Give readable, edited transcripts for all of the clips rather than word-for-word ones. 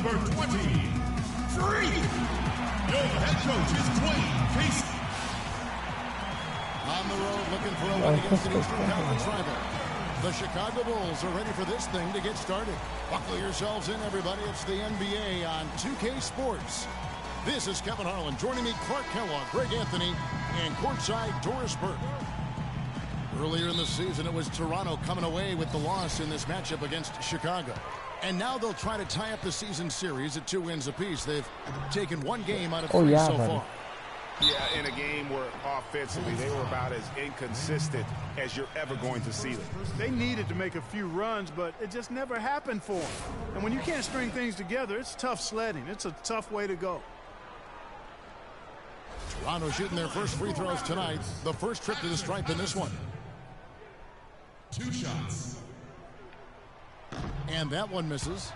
number 20, Freak. Your head coach is Dwayne Casey. On the road looking for a win against the Eastern Conference rival. The Chicago Bulls are ready for this thing to get started. Buckle yourselves in, everybody. It's the NBA on 2K Sports. This is Kevin Harlan. Joining me, Clark Kellogg, Greg Anthony, and courtside Doris Burke. Earlier in the season, it was Toronto coming away with the loss in this matchup against Chicago. And now they'll try to tie up the season series at 2 wins apiece. They've taken 1 game out of 3 so far. Yeah, in a game where offensively they were about as inconsistent as you're ever going to see them. They needed to make a few runs, but it just never happened for them. And when you can't string things together, it's tough sledding. It's a tough way to go. Toronto shooting their first free throws tonight. The first trip to the stripe in this one. 2 shots. And that one misses.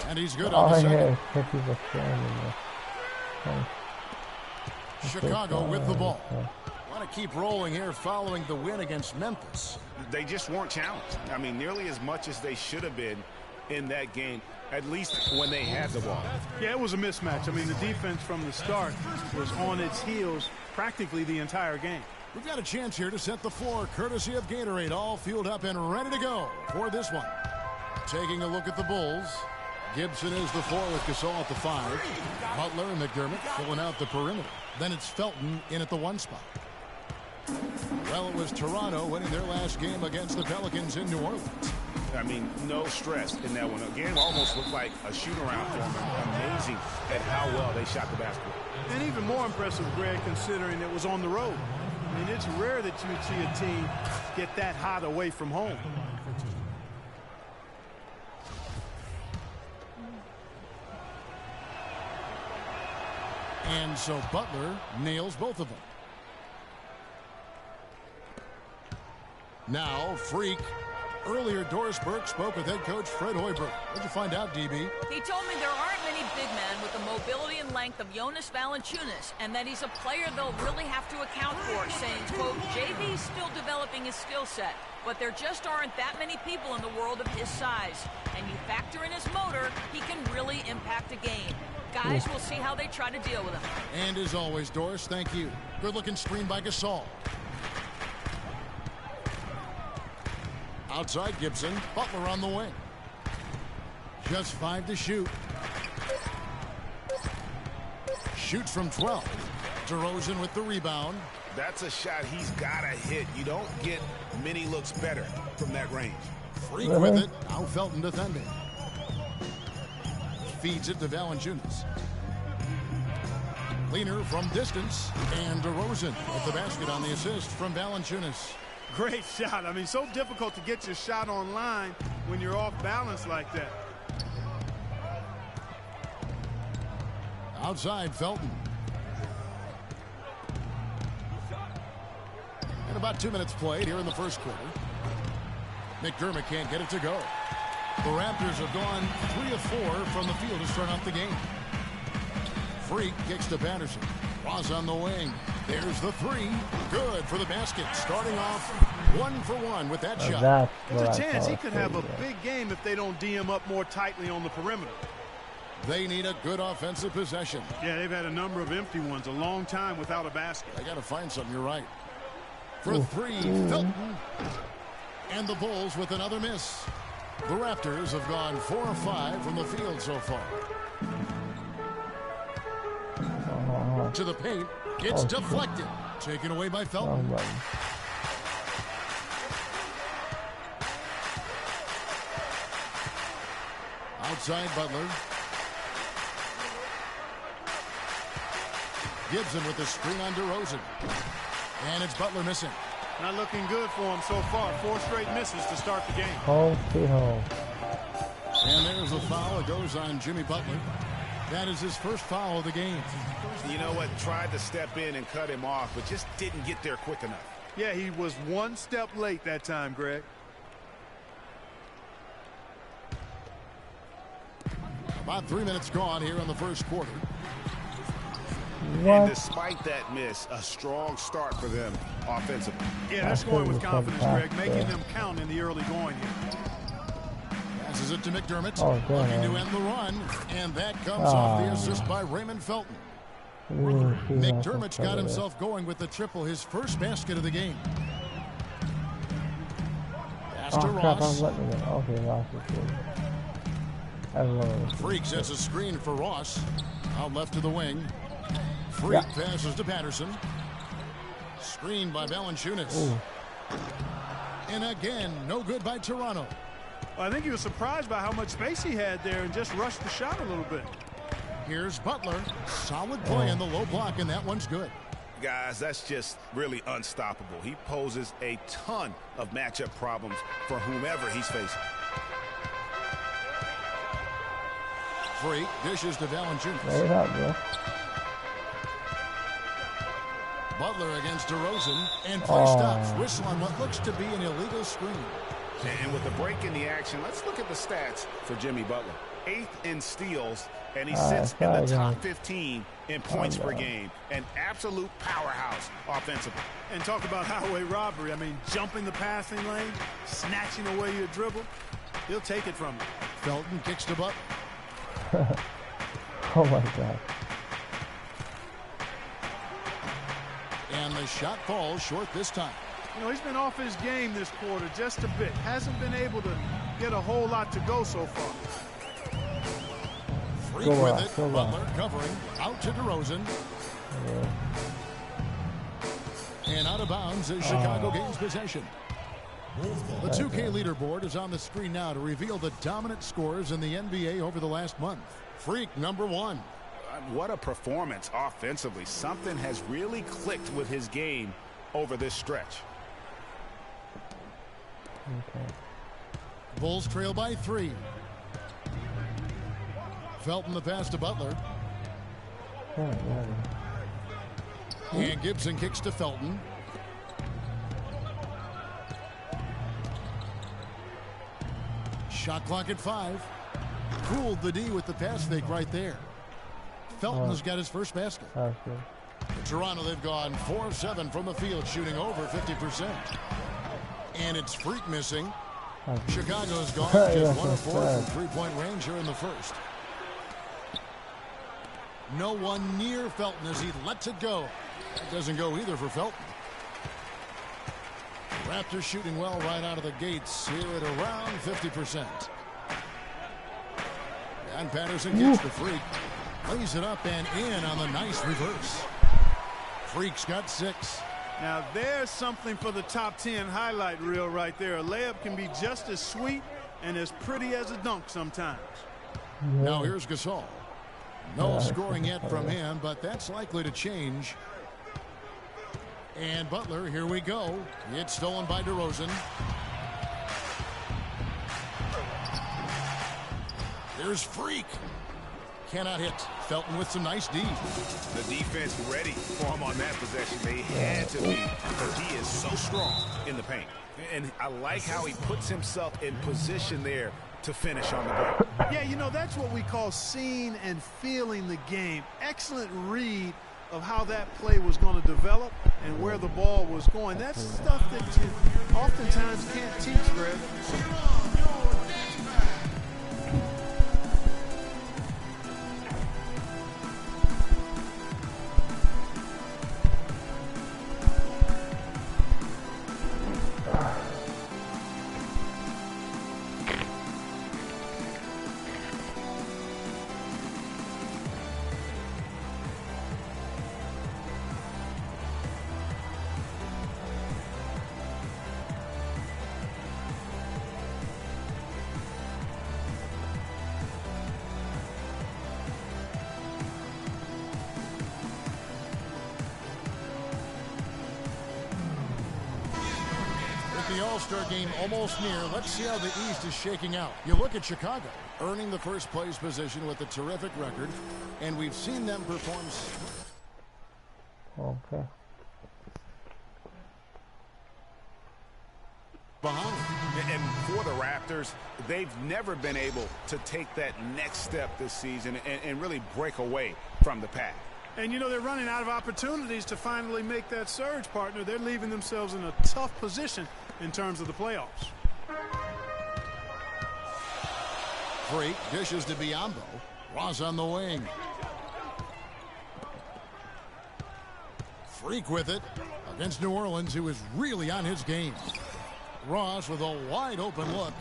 And he's good on the second. Chicago with the ball. Want to keep rolling here following the win against Memphis. They just weren't challenged. I mean, nearly as much as they should have been in that game, at least when they had the ball. Yeah, it was a mismatch. I mean, the defense from the start was on its heels practically the entire game. We've got a chance here to set the floor, courtesy of Gatorade, all fueled up and ready to go for this one. Taking a look at the Bulls. Gibson is the 4 with Gasol at the 5. Butler and McDermott filling out the perimeter. Then it's Felton in at the 1 spot. Well, it was Toronto winning their last game against the Pelicans in New Orleans. I mean, no stress in that one. The game almost looked like a shoot-around for them. Amazing at how well they shot the basketball. And even more impressive, Greg, considering it was on the road. I mean, it's rare that you would see a team get that hot away from home. And so Butler nails both of them. Now, Freak. Earlier, Doris Burke spoke with head coach Fred Hoiberg. What'd you find out, DB? He told me there aren't many big men with the mobility and length of Jonas Valanciunas, and that he's a player they'll really have to account for, saying, quote, JV's still developing his skill set, but there just aren't that many people in the world of his size. And you factor in his motor, he can really impact a game. Guys, we'll see how they try to deal with him. And as always, Doris, thank you. Good-looking screen by Gasol. Outside Gibson, Butler on the wing. Just 5 to shoot. Shoots from 12. DeRozan with the rebound. That's a shot he's got to hit. You don't get many looks better from that range. Freak with it. Now Felton defending. Feeds it to Valanciunas. Leaner from distance. And DeRozan with the basket on the assist from Valanciunas. Great shot. I mean, so difficult to get your shot on line when you're off balance like that. Outside Felton. And about 2 minutes played here in the first quarter. McDermott can't get it to go. The Raptors have gone 3 of 4 from the field to start off the game. Freak kicks to Patterson. Ross on the wing. There's the 3. Good for the basket. Starting off 1 for 1 with that shot. There's a chance he could have a big game if they don't D him up more tightly on the perimeter. They need a good offensive possession. Yeah, they've had a number of empty ones, a long time without a basket. They got to find something, you're right. For 3, Felton. And the Bulls with another miss. The Raptors have gone 4 of 5 from the field so far. To the paint. It's deflected. Taken away by Felton. Outside Butler. Gibson with the screen on DeRozan. And it's Butler missing. Not looking good for him so far. 4 straight misses to start the game. And there's a foul. It goes on Jimmy Butler. That is his first foul of the game. You know what? Tried to step in and cut him off, but just didn't get there quick enough. Yeah, he was 1 step late that time, Greg. About 3 minutes gone here in the first quarter. What? And despite that miss, a strong start for them offensively. Yeah, they're scoring with confidence, Greg, making them count in the early going here. Passes it to McDermott, looking to end the run, and that comes off the assist by Raymond Felton. McDermott's got himself going with the triple, his first basket of the game. Pass to Ross. Freak sets a screen for Ross. Out left to the wing. Freak passes to Patterson. Screen by Valanciunas. And again, no good by Toronto. Well, I think he was surprised by how much space he had there and just rushed the shot a little bit. Here's Butler. Solid play in the low block, and that one's good. Guys, that's just really unstoppable. He poses a ton of matchup problems for whomever he's facing. Freak dishes to Valanciunas. Butler against DeRozan, and play stops. Whistle on what looks to be an illegal screen. And with the break in the action, let's look at the stats for Jimmy Butler. 8th in steals, and he sits in the top 15 in points per game. An absolute powerhouse offensively. And talk about highway robbery. I mean, jumping the passing lane, snatching away your dribble. He'll take it from you. Felton kicks to Butler. Oh, my God. And the shot falls short this time. You know, he's been off his game this quarter just a bit. Hasn't been able to get a whole lot to go so far. Freak with it. Butler covering. Out to DeRozan. And out of bounds as Chicago gains possession. The 2K leaderboard is on the screen now to reveal the dominant scores in the NBA over the last month. Freak number 1. What a performance offensively. Something has really clicked with his game over this stretch. Bulls trail by 3. Felton the pass to Butler. And Gibson kicks to Felton. Shot clock at 5. Fooled the D with the pass fake right there. Felton has got his first basket. In Toronto, they've gone 4 of 7 from the field, shooting over 50%. And it's Freak missing. Chicago's gone just 1 of 4 from three-point range here in the first. No one near Felton as he lets it go. That doesn't go either for Felton. Raptors shooting well right out of the gates here at around 50%. And Patterson gets the Freak. Lays it up and in on the nice reverse. Freak's got 6. Now there's something for the top 10 highlight reel right there. A layup can be just as sweet and as pretty as a dunk sometimes. Now here's Gasol. No scoring yet from him, but that's likely to change. And Butler, here we go. It's stolen by DeRozan. Here's Freak. Cannot hit. Felton with some nice D. The defense ready for him on that possession. They had to be, because he is so strong in the paint. And I like how he puts himself in position there to finish on the go. Yeah, you know, that's what we call seeing and feeling the game. Excellent read of how that play was going to develop and where the ball was going. That's stuff that you oftentimes can't teach, Greg. The All-Star game almost near. Let's see how the East is shaking out. You look at Chicago, earning the first place position with a terrific record, and we've seen them perform. Okay. Behind. And for the Raptors, they've never been able to take that next step this season and really break away from the pack. And, you know, they're running out of opportunities to finally make that surge, partner. They're leaving themselves in a tough position in terms of the playoffs. Freak dishes to Biyombo. Ross on the wing. Freak with it against New Orleans, who is really on his game. Ross with a wide open look.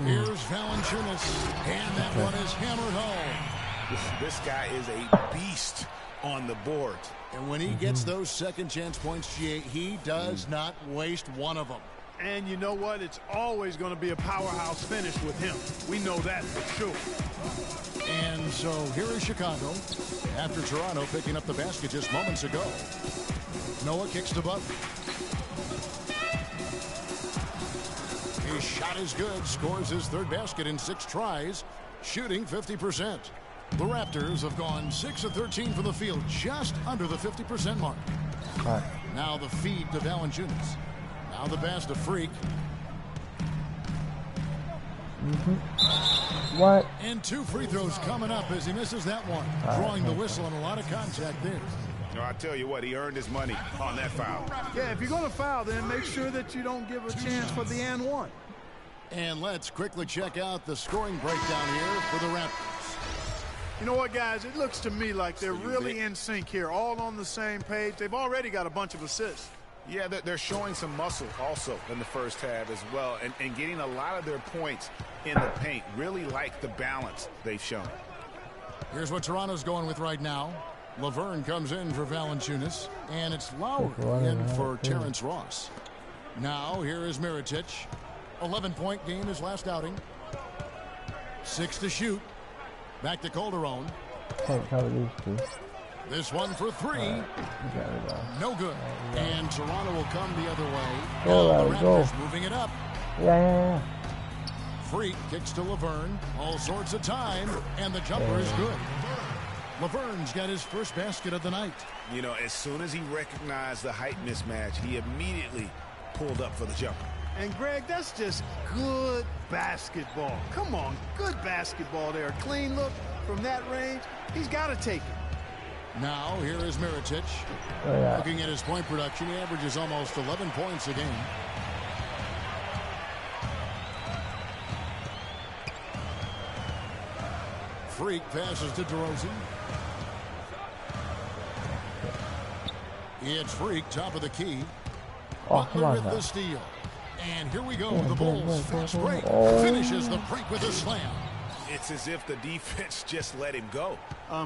Here's Valanciunas, and that one is hammered home. This guy is a beast on the board. And when he gets those second chance points, GA, he does not waste one of them. And you know what? It's always going to be a powerhouse finish with him. We know that for sure. And so here is Chicago after Toronto picking up the basket just moments ago. Noah kicks to Butler. His shot is good, scores his third basket in 6 tries, shooting 50%. The Raptors have gone 6 of 13 from the field, just under the 50% mark. Right. Now the feed to Valanciunas. Now the pass to Freak. What? And 2 free throws coming up as he misses that one. Drawing the whistle and a lot of contact there. No, I tell you what, he earned his money on that foul. Yeah, if you're going to foul, then make sure that you don't give a chance for the and one. And let's quickly check out the scoring breakdown here for the Raptors. You know what, guys? It looks to me like they're really in sync here, all on the same page. They've already got a bunch of assists. Yeah, they're showing some muscle also in the first half as well, and getting a lot of their points in the paint. Really like the balance they've shown. Here's what Toronto's going with right now. Laverne comes in for Valanciunas, and it's Lowry in for Terrence Ross. Now here is Mirotic. 11-point game his last outing. 6 to shoot. Back to Calderon. Can't cover these two. This one for 3. No good. And Toronto will come the other way. Go, the go. Raptors moving it up. Yeah. Freak kicks to Laverne. All sorts of time. And the jumper is good. Laverne's got his first basket of the night. You know, as soon as he recognized the height mismatch, he immediately pulled up for the jumper. And, Greg, that's just good basketball. Come on, good basketball there. A clean look from that range. He's got to take it. Now, here is Mirotic. Looking at his point production, he averages almost 11 points a game. Freak passes to DeRozan. It's Freak, top of the key. Oh, come on with now. the steal. And here we go. The Bulls fast break. Finishes the break with a slam. It's as if the defense just let him go.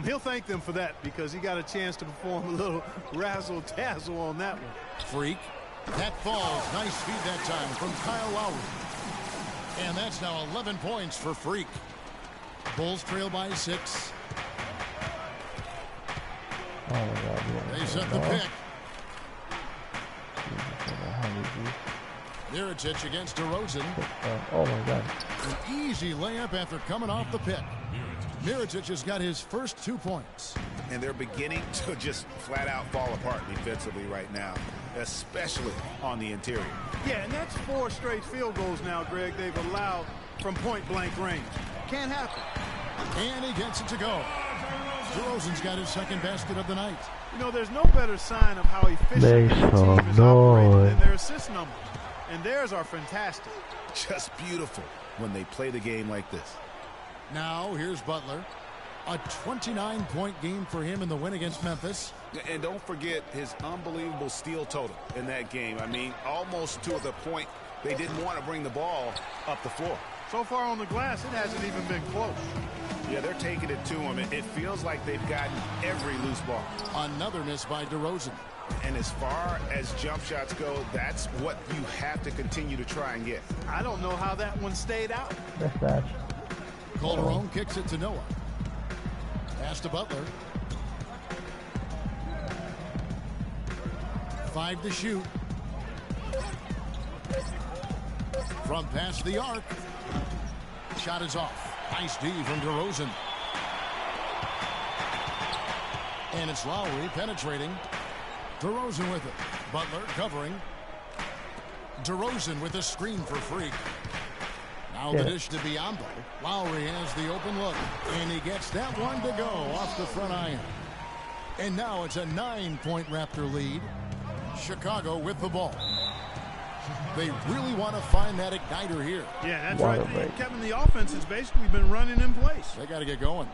He'll thank them for that because he got a chance to perform a little razzle-dazzle on that one. Freak. That falls. Nice feed that time from Kyle Lowry. And that's now 11 points for Freak. Bulls trail by 6. Oh my God. They set the pick. Mirotic against DeRozan. Oh my God. An easy layup after coming off the pick. Mirotic has got his first 2 points. And they're beginning to just flat out fall apart defensively right now, especially on the interior. Yeah, and that's 4 straight field goals now, Greg, they've allowed from point-blank range. Can't happen. And he gets it to go. DeRozan's got his second basket of the night. You know, there's no better sign of how efficient the team is operating than their assist numbers. And theirs are fantastic. Just beautiful when they play the game like this. Now, here's Butler. A 29-point game for him in the win against Memphis. And don't forget his unbelievable steal total in that game. I mean, almost to the point they didn't want to bring the ball up the floor. So far on the glass, it hasn't even been close. Yeah, they're taking it to him. It feels like they've gotten every loose ball. Another miss by DeRozan. And as far as jump shots go, that's what you have to continue to try and get. I don't know how that one stayed out. That's that. Calderon kicks it to Noah. Pass to Butler. 5 to shoot. From past the arc. Shot is off. Nice D from DeRozan. And it's Lowry penetrating. DeRozan with it. Butler covering. DeRozan with a screen for Freak. Now the dish to Biombo. Lowry has the open look, and he gets that one to go off the front iron. And now it's a 9-point Raptor lead. Chicago with the ball. They really want to find that igniter here. Yeah, that's right. Kevin, the offense has basically been running in place. They got to get going.